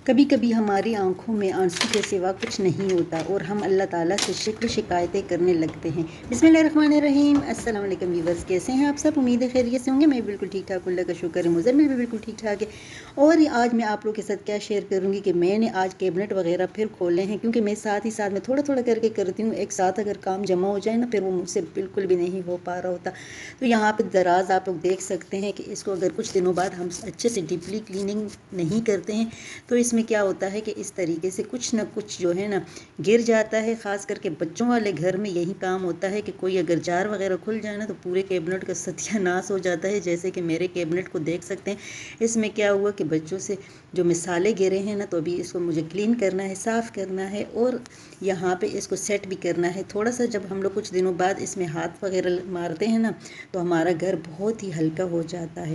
کبھی کبھی ہماری آنکھوں میں آنسو کے سوا کچھ نہیں ہوتا اور ہم اللہ تعالیٰ سے شکوے شکایتیں کرنے لگتے ہیں۔ بسم اللہ الرحمن الرحیم۔ السلام علیکم ویورز، کیسے ہیں آپ سب؟ امید ہے خیریت سے ہوں گے۔ میں بالکل ٹھیک ٹھاک، اللہ کا شکر ہے، مزمل بھی بالکل ٹھیک ٹھاک ہے۔ اور آج میں آپ لوگوں کے ساتھ کیا شیئر کروں گی کہ میں نے آج کیبنٹ وغیرہ پھر کھولے ہیں، کیونکہ میں ساتھ ہی ساتھ میں تھوڑا تھوڑا کر کے کرتی ہوں۔ ایک ساتھ اگر کام جمع ہو جائے نا، پھر وہ مجھ سے بالکل بھی نہیں ہو پا رہا ہوتا۔ تو یہاں پہ دراز آپ لوگ دیکھ سکتے ہیں کہ اس کو اگر کچھ دنوں بعد ہم اچھے سے ڈیپلی کلیننگ نہیں کرتے ہیں تو اس میں کیا ہوتا ہے کہ اس طریقے سے کچھ نہ کچھ جو ہے نا گر جاتا ہے۔ خاص کر کے بچوں والے گھر میں یہی کام ہوتا ہے کہ کوئی اگر جار وغیرہ کھل جائے نا تو پورے کیبنٹ کا ستیہ ناش ہو جاتا ہے۔ جیسے کہ میرے کیبنٹ کو دیکھ سکتے ہیں، اس میں کیا ہوا کہ بچوں سے جو مسالے گرے ہیں نا، تو ابھی اس کو مجھے کلین کرنا ہے، صاف کرنا ہے اور یہاں پہ اس کو سیٹ بھی کرنا ہے تھوڑا سا۔ جب ہم لوگ کچھ دنوں بعد اس میں ہاتھ وغیرہ مارتے ہیں نا تو ہمارا گھر بہت ہی ہلکا ہو جاتا ہے۔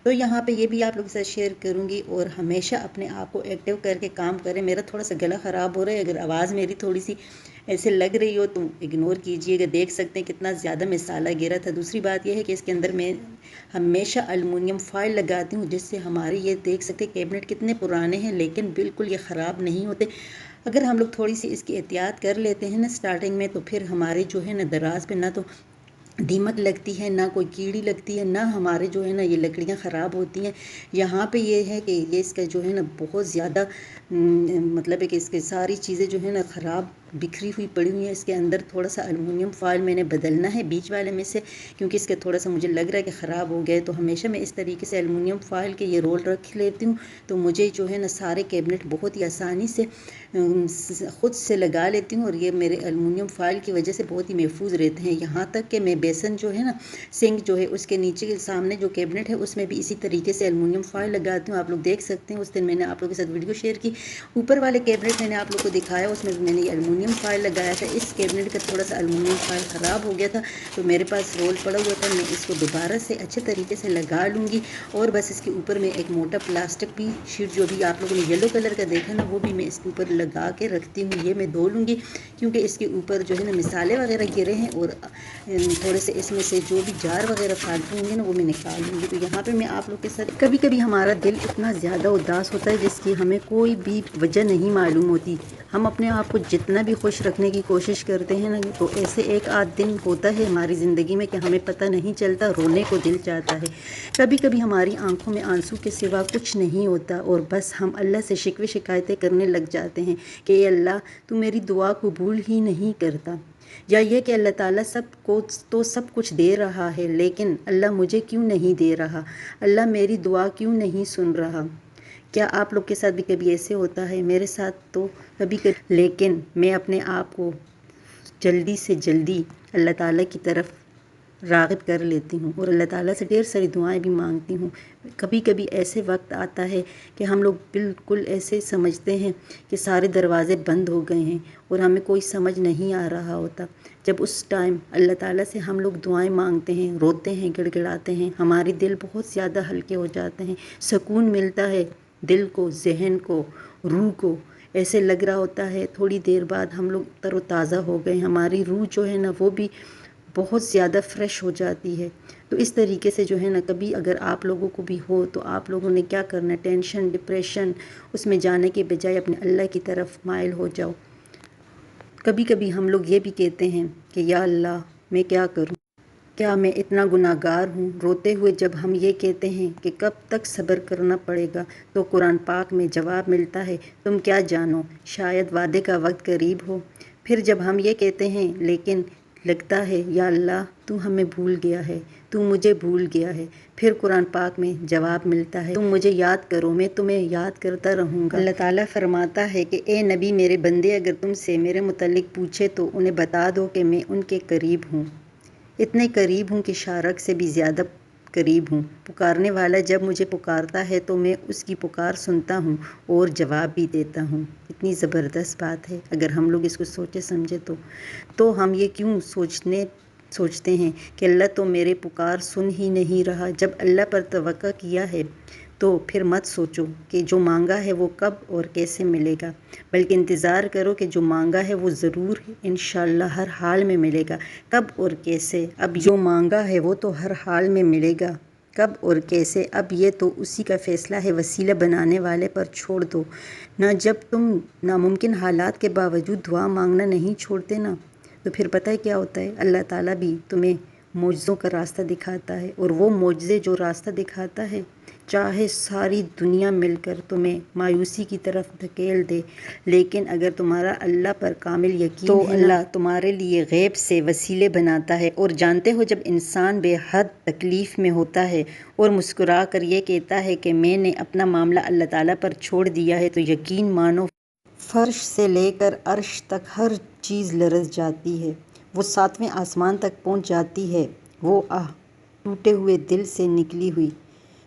تو یہاں پہ یہ بھی آپ لوگوں کے ساتھ شیئر کروں گی، اور ہمیشہ اپنے آپ کو ایکٹیو کر کے کام کریں۔ میرا تھوڑا سا گلا خراب ہو رہا ہے، اگر آواز میری تھوڑی سی ایسے لگ رہی ہو تو اگنور کیجیے گا۔ دیکھ سکتے ہیں کتنا زیادہ مسالہ گرا تھا۔ دوسری بات یہ ہے کہ اس کے اندر میں ہمیشہ الومنیم فائل لگاتی ہوں، جس سے ہماری یہ دیکھ سکتے کیبنٹ کتنے پرانے ہیں لیکن بالکل یہ خراب نہیں ہوتے۔ اگر ہم لوگ تھوڑی سی اس کی احتیاط کر لیتے ہیں نا سٹارٹنگ میں، تو پھر ہمارے جو ہے نا دراز پہ نہ تو دیمک لگتی ہے، نہ کوئی کیڑی لگتی ہے، نہ ہمارے جو ہے نا یہ لکڑیاں خراب ہوتی ہیں۔ یہاں پہ یہ ہے کہ یہ اس کا جو ہے نا بہت زیادہ مطلب ہے کہ اس کے ساری چیزیں جو ہے نا خراب بکھری ہوئی پڑی ہوئی ہیں۔ اس کے اندر تھوڑا سا الومنیم فائل میں نے بدلنا ہے بیچ والے میں سے، کیونکہ اس کے تھوڑا سا مجھے لگ رہا ہے کہ خراب ہو گیا ہے۔ تو ہمیشہ میں اس طریقے سے الومنیم فائل کے یہ رول رکھ لیتی ہوں، تو مجھے جو ہے نا سارے کیبنٹ بہت ہی آسانی سے خود سے لگا لیتی ہوں، اور یہ میرے الومنیم فائل کی وجہ سے بہت ہی محفوظ رہتے ہیں۔ یہاں تک کہ میں بیسن جو ہے نا سنک جو ہے اس کے نیچے کے سامنے جو کیبنٹ ہے اس میں بھی اسی طریقے سے الومنیم فائل لگاتی ہوں۔ آپ لوگ دیکھ سکتے ہیں، اس دن میں نے آپ لوگوں کے ساتھ ویڈیو شیئر کی، اوپر والے کیبنٹ میں نے آپ لوگ کو دکھایا، اس میں بھی میں نے یہ الومنیم فائل لگایا تھا۔ اس کیبنٹ کا تھوڑا سا الومنیم فائل خراب ہو گیا تھا تو میرے پاس رول پڑا ہوا تھا، میں اس کو دوبارہ سے اچھے طریقے سے لگا لوں گی، اور بس اس کے اوپر میں ایک موٹا پلاسٹک بھی شیٹ جو بھی آپ لوگوں نے یلو کلر کا دیکھا نا، وہ بھی میں اس کے اوپر لگا کے رکھتی ہوں۔ یہ میں دھو لوں گی کیونکہ اس کے اوپر جو ہے نا مسالے وغیرہ گرے ہیں، اور تھوڑے سے اس میں سے جو بھی جار وغیرہ پھالتے ہوں گے نا وہ میں نکال لوں گی۔ تو یہاں پہ میں آپ لوگ کے ساتھ کبھی کبھی ہمارا دل اتنا زیادہ اداس ہوتا ہے جس کی ہمیں کوئی بھی وجہ نہیں معلوم ہوتی۔ ہم اپنے آپ کو جتنا بھی خوش رکھنے کی کوشش کرتے ہیں نا، تو ایسے ایک آدھ دن ہوتا ہے ہماری زندگی میں کہ ہمیں پتہ نہیں چلتا، رونے کو دل چاہتا ہے۔ کبھی کبھی ہماری آنکھوں میں آنسو کے سوا کچھ نہیں ہوتا، اور بس ہم اللہ سے شکوے شکایتیں کرنے لگ جاتے ہیں کہ اے اللہ تو میری دعا قبول ہی نہیں کرتا، یا یہ کہ اللہ تعالیٰ سب کو تو سب کچھ دے رہا ہے لیکن اللہ مجھے کیوں نہیں دے رہا، اللہ میری دعا کیوں نہیں سن رہا۔ کیا آپ لوگ کے ساتھ بھی کبھی ایسے ہوتا ہے؟ میرے ساتھ تو کبھی کبھی، لیکن میں اپنے آپ کو جلدی سے جلدی اللہ تعالیٰ کی طرف راغب کر لیتی ہوں، اور اللہ تعالیٰ سے ڈھیر ساری دعائیں بھی مانگتی ہوں۔ کبھی کبھی ایسے وقت آتا ہے کہ ہم لوگ بالکل ایسے سمجھتے ہیں کہ سارے دروازے بند ہو گئے ہیں اور ہمیں کوئی سمجھ نہیں آ رہا ہوتا۔ جب اس ٹائم اللہ تعالیٰ سے ہم لوگ دعائیں مانگتے ہیں، روتے ہیں، گڑ گڑاتے ہیں، ہمارے دل بہت زیادہ ہلکے ہو جاتے ہیں، سکون ملتا ہے دل کو، ذہن کو، روح کو۔ ایسے لگ رہا ہوتا ہے تھوڑی دیر بعد ہم لوگ تر و تازہ ہو گئے، ہماری روح جو ہے نا وہ بھی بہت زیادہ فریش ہو جاتی ہے۔ تو اس طریقے سے جو ہے نا کبھی اگر آپ لوگوں کو بھی ہو تو آپ لوگوں نے کیا کرنا ہے، ٹینشن ڈپریشن اس میں جانے کے بجائے اپنے اللہ کی طرف مائل ہو جاؤ۔ کبھی کبھی ہم لوگ یہ بھی کہتے ہیں کہ یا اللہ میں کیا کروں، کیا میں اتنا گناہ گار ہوں۔ روتے ہوئے جب ہم یہ کہتے ہیں کہ کب تک صبر کرنا پڑے گا، تو قرآن پاک میں جواب ملتا ہے تم کیا جانو، شاید وعدے کا وقت قریب ہو۔ پھر جب ہم یہ کہتے ہیں لیکن لگتا ہے یا اللہ تو ہمیں بھول گیا ہے، تو مجھے بھول گیا ہے، پھر قرآن پاک میں جواب ملتا ہے تم مجھے یاد کرو، میں تمہیں یاد کرتا رہوں گا۔ اللہ تعالیٰ فرماتا ہے کہ اے نبی میرے بندے اگر تم سے میرے متعلق پوچھے تو انہیں بتا دو کہ میں ان کے قریب ہوں، اتنے قریب ہوں کہ شارک سے بھی زیادہ قریب ہوں۔ پکارنے والا جب مجھے پکارتا ہے تو میں اس کی پکار سنتا ہوں اور جواب بھی دیتا ہوں۔ اتنی زبردست بات ہے اگر ہم لوگ اس کو سوچے سمجھے تو ہم یہ کیوں سوچتے ہیں کہ اللہ تو میرے پکار سن ہی نہیں رہا۔ جب اللہ پر توقع کیا ہے تو پھر مت سوچو کہ جو مانگا ہے وہ کب اور کیسے ملے گا، بلکہ انتظار کرو کہ جو مانگا ہے وہ ضرور انشاءاللہ ہر حال میں ملے گا۔ کب اور کیسے؟ اب جو مانگا ہے وہ تو ہر حال میں ملے گا، کب اور کیسے، اب یہ تو اسی کا فیصلہ ہے، وسیلہ بنانے والے پر چھوڑ دو نا۔ جب تم ناممکن حالات کے باوجود دعا مانگنا نہیں چھوڑتے نا، تو پھر پتہ ہے کیا ہوتا ہے، اللہ تعالیٰ بھی تمہیں معجزوں کا راستہ دکھاتا ہے، اور وہ معجزے جو راستہ دکھاتا ہے، چاہے ساری دنیا مل کر تمہیں مایوسی کی طرف دھکیل دے، لیکن اگر تمہارا اللہ پر کامل یقین تو اللہ تمہارے لیے غیب سے وسیلے بناتا ہے۔ اور جانتے ہو، جب انسان بے حد تکلیف میں ہوتا ہے اور مسکرا کر یہ کہتا ہے کہ میں نے اپنا معاملہ اللہ تعالیٰ پر چھوڑ دیا ہے، تو یقین مانو فرش سے لے کر عرش تک ہر چیز لرز جاتی ہے، وہ 7ویں آسمان تک پہنچ جاتی ہے۔ وہ آہ ٹوٹے ہوئے دل سے نکلی ہوئی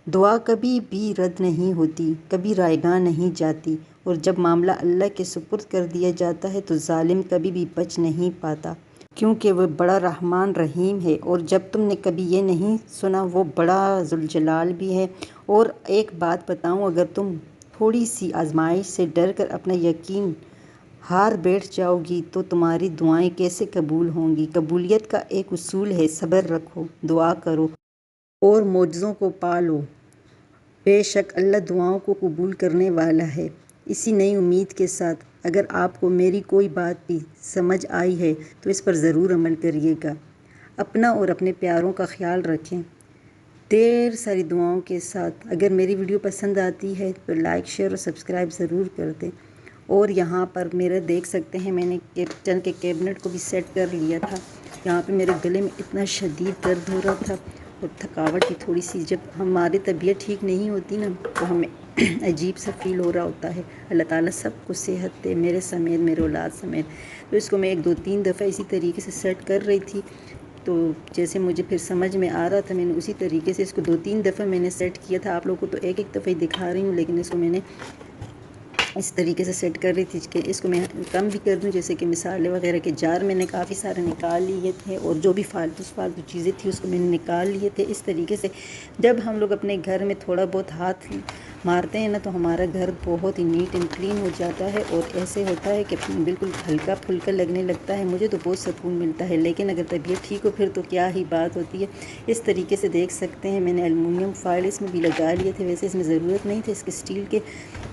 دعا کبھی بھی رد نہیں ہوتی، کبھی رائیگاں نہیں جاتی، اور جب معاملہ اللہ کے سپرد کر دیا جاتا ہے تو ظالم کبھی بھی بچ نہیں پاتا، کیونکہ وہ بڑا رحمان رحیم ہے۔ اور جب تم نے کبھی یہ نہیں سنا، وہ بڑا ذوالجلال بھی ہے۔ اور ایک بات بتاؤں، اگر تم تھوڑی سی آزمائش سے ڈر کر اپنا یقین ہار بیٹھ جاؤ گی تو تمہاری دعائیں کیسے قبول ہوں گی؟ قبولیت کا ایک اصول ہے، صبر رکھو، دعا کرو اور معجزوں کو پالو۔ بے شک اللہ دعاؤں کو قبول کرنے والا ہے۔ اسی نئی امید کے ساتھ، اگر آپ کو میری کوئی بات بھی سمجھ آئی ہے تو اس پر ضرور عمل کریے گا۔ اپنا اور اپنے پیاروں کا خیال رکھیں۔ ڈھیر ساری دعاؤں کے ساتھ اگر میری ویڈیو پسند آتی ہے تو لائک، شیئر اور سبسکرائب ضرور کر دیں۔ اور یہاں پر میرے دیکھ سکتے ہیں، میں نے کچن کے کیبنٹ کو بھی سیٹ کر لیا تھا۔ یہاں پہ میرے گلے میں اتنا شدید درد ہو رہا تھا اور تھکاوٹ بھی تھوڑی سی، جب ہماری طبیعت ٹھیک نہیں ہوتی نا تو ہمیں عجیب سا فیل ہو رہا ہوتا ہے۔ اللہ تعالیٰ سب کو صحت دے، میرے سمیت، میرے اولاد سمیت۔ تو اس کو میں 1-2-3 دفعہ اسی طریقے سے سیٹ کر رہی تھی، تو جیسے مجھے پھر سمجھ میں آ رہا تھا، میں نے اسی طریقے سے اس کو 2-3 دفعہ میں نے سیٹ کیا تھا۔ آپ لوگوں کو تو ایک دفعہ ہی دکھا رہی ہوں، لیکن اس کو میں نے اس طریقے سے سیٹ کر رہی تھی کہ اس کو میں کم بھی کر دوں، جیسے کہ مسالے وغیرہ کے جار میں نے کافی سارے نکال لیے تھے، اور جو بھی فالتو چیزیں تھیں اس کو میں نے نکال لیے تھے۔ اس طریقے سے جب ہم لوگ اپنے گھر میں تھوڑا بہت ہاتھ مارتے ہیں نا تو ہمارا گھر بہت ہی نیٹ اینڈ کلین ہو جاتا ہے، اور ایسے ہوتا ہے کہ بالکل ہلکا پھلکا لگنے لگتا ہے۔ مجھے تو بہت سکون ملتا ہے، لیکن اگر طبیعت ٹھیک ہو پھر تو کیا ہی بات ہوتی ہے۔ اس طریقے سے دیکھ سکتے ہیں، میں نے ایلومینیم فائل اس میں بھی لگا لیے تھے، ویسے اس میں ضرورت نہیں تھی، اس کے اسٹیل کے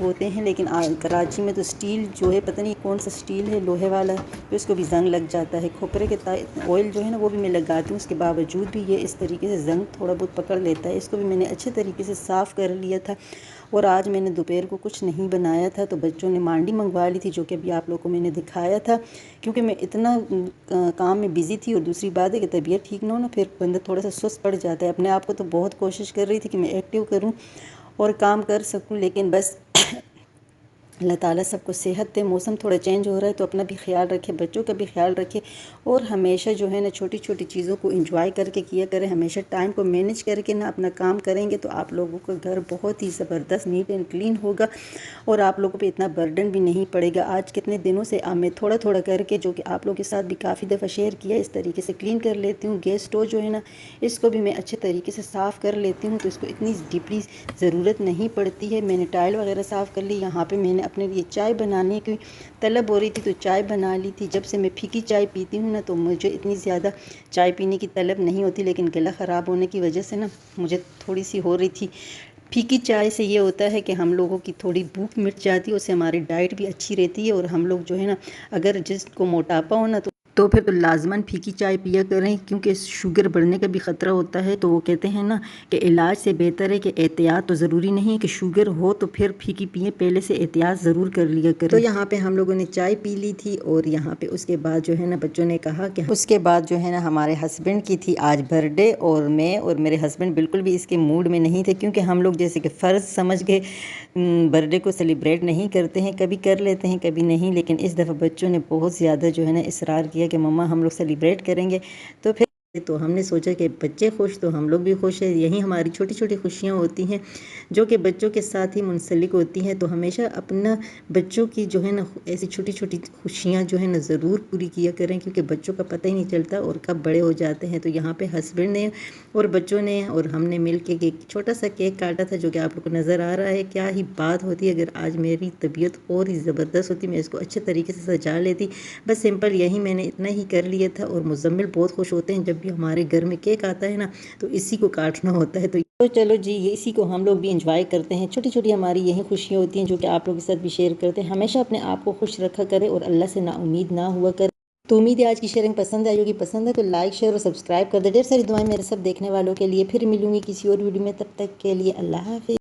ہوتے ہیں، لیکن کراچی میں تو اسٹیل جو ہے پتہ نہیں کون سا اسٹیل ہے، لوہے والا، تو اس کو بھی زنگ لگ جاتا ہے۔ کھوپرے کے آئل جو ہے نا وہ بھی میں لگاتی ہوں، اس کے باوجود بھی یہ اس طریقے سے زنگ تھوڑا بہت پکڑ لیتا ہے۔ اس کو بھی میں نے اچھے طریقے سے صاف کر لیا تھا۔ اور آج میں نے دوپہر کو کچھ نہیں بنایا تھا، تو بچوں نے مانڈی منگوا لی تھی، جو کہ ابھی آپ لوگوں کو میں نے دکھایا تھا، کیونکہ میں اتنا کام میں بزی تھی، اور دوسری بات ہے کہ طبیعت ٹھیک نہ ہو نا پھر بندہ تھوڑا سا سست پڑ جاتا ہے۔ اپنے آپ کو تو بہت کوشش کر رہی تھی کہ میں ایکٹیو کروں اور کام کر سکوں، لیکن بس اللہ تعالیٰ سب کو صحت دے۔ موسم تھوڑا چینج ہو رہا ہے تو اپنا بھی خیال رکھے، بچوں کا بھی خیال رکھے، اور ہمیشہ جو ہے نا چھوٹی چھوٹی چیزوں کو انجوائے کر کے کیا کریں۔ ہمیشہ ٹائم کو مینیج کر کے نا اپنا کام کریں گے تو آپ لوگوں کا گھر بہت ہی زبردست نیٹ اینڈ کلین ہوگا، اور آپ لوگوں پہ اتنا برڈن بھی نہیں پڑے گا۔ آج کتنے دنوں سے میں تھوڑا تھوڑا کر کے، جو کہ آپ لوگوں کے ساتھ بھی کافی دفعہ شیئر کیا، اس طریقے سے کلین کر لیتی ہوں۔ گیس اسٹوو جو ہے نا اس کو بھی میں اچھے طریقے سے صاف کر لیتی ہوں، تو اس کو اتنی ڈیپلی ضرورت نہیں پڑتی ہے۔ میں نے ٹائل وغیرہ صاف کر لی۔ یہاں پہ میں نے اپنے لیے چائے بنانے کی طلب ہو رہی تھی تو چائے بنا لی تھی۔ جب سے میں پھیکی چائے پیتی ہوں نا تو مجھے اتنی زیادہ چائے پینے کی طلب نہیں ہوتی، لیکن گلا خراب ہونے کی وجہ سے نا مجھے تھوڑی سی ہو رہی تھی۔ پھیکی چائے سے یہ ہوتا ہے کہ ہم لوگوں کی تھوڑی بھوک مٹ جاتی ہے، اس سے ہماری ڈائٹ بھی اچھی رہتی ہے، اور ہم لوگ جو ہے نا اگر جس کو موٹاپا ہونا تو پھر تو لازماً پھیکی چائے پیا کریں، کیونکہ شوگر بڑھنے کا بھی خطرہ ہوتا ہے۔ تو وہ کہتے ہیں نا کہ علاج سے بہتر ہے کہ احتیاط، تو ضروری نہیں ہے کہ شوگر ہو تو پھر پھیکی پئیں، پہلے سے احتیاط ضرور کر لیا کریں۔ تو یہاں پہ ہم لوگوں نے چائے پی لی تھی، اور یہاں پہ اس کے بعد جو ہے نا بچوں نے کہا کہ اس کے بعد جو ہے نا ہمارے ہسبینڈ کی تھی آج برتھ ڈے، اور میں اور میرے ہسبینڈ بالکل بھی اس کے موڈ میں نہیں تھے، کیونکہ ہم لوگ جیسے کہ فرض سمجھ کے برتھ ڈے کو سیلیبریٹ نہیں کرتے ہیں، کبھی کر لیتے ہیں کبھی نہیں، لیکن اس دفعہ بچوں نے بہت زیادہ جو ہے نا اصرار کیا کہ مما ہم لوگ سیلیبریٹ کریں گے، تو ہم نے سوچا کہ بچے خوش تو ہم لوگ بھی خوش ہیں۔ یہی ہماری چھوٹی چھوٹی خوشیاں ہوتی ہیں جو کہ بچوں کے ساتھ ہی منسلک ہوتی ہیں، تو ہمیشہ اپنا بچوں کی جو ہے نا ایسی چھوٹی چھوٹی خوشیاں جو ہے نا ضرور پوری کیا کریں، کیونکہ بچوں کا پتہ ہی نہیں چلتا اور کب بڑے ہو جاتے ہیں۔ تو یہاں پہ ہسبینڈ نے اور بچوں نے اور ہم نے مل کے ایک چھوٹا سا کیک کاٹا تھا، جو کہ آپ لوگ کو نظر آ رہا ہے۔ کیا ہی بات ہوتی اگر آج میری طبیعت اور ہی زبردست ہوتی، میں اس کو اچھے طریقے سے سجا لیتی، بس سمپل یہی میں نے اتنا ہی کر لیا تھا۔ اور مزمل بہت خوش ہوتے ہیں جب بھی ہمارے گھر میں کیک آتا ہے نا تو اسی کو کاٹنا ہوتا ہے، تو چلو جی یہ اسی کو ہم لوگ بھی انجوائے کرتے ہیں۔ چھوٹی چھوٹی ہماری یہی خوشیاں ہوتی ہیں جو کہ آپ لوگوں کے ساتھ بھی شیئر کرتے ہیں۔ ہمیشہ اپنے آپ کو خوش رکھا کرے اور اللہ سے نا امید نہ ہوا کرے۔ تو امید ہے آج کی شیئرنگ پسند آئی ہوگی، پسند ہے تو لائک شیئر اور سبسکرائب کر دے۔ ڈھیر ساری دعائیں میرے سب دیکھنے والوں کے لیے، پھر ملوں گی کسی اور ویڈیو میں، تب تک کے لیے اللہ حافظ۔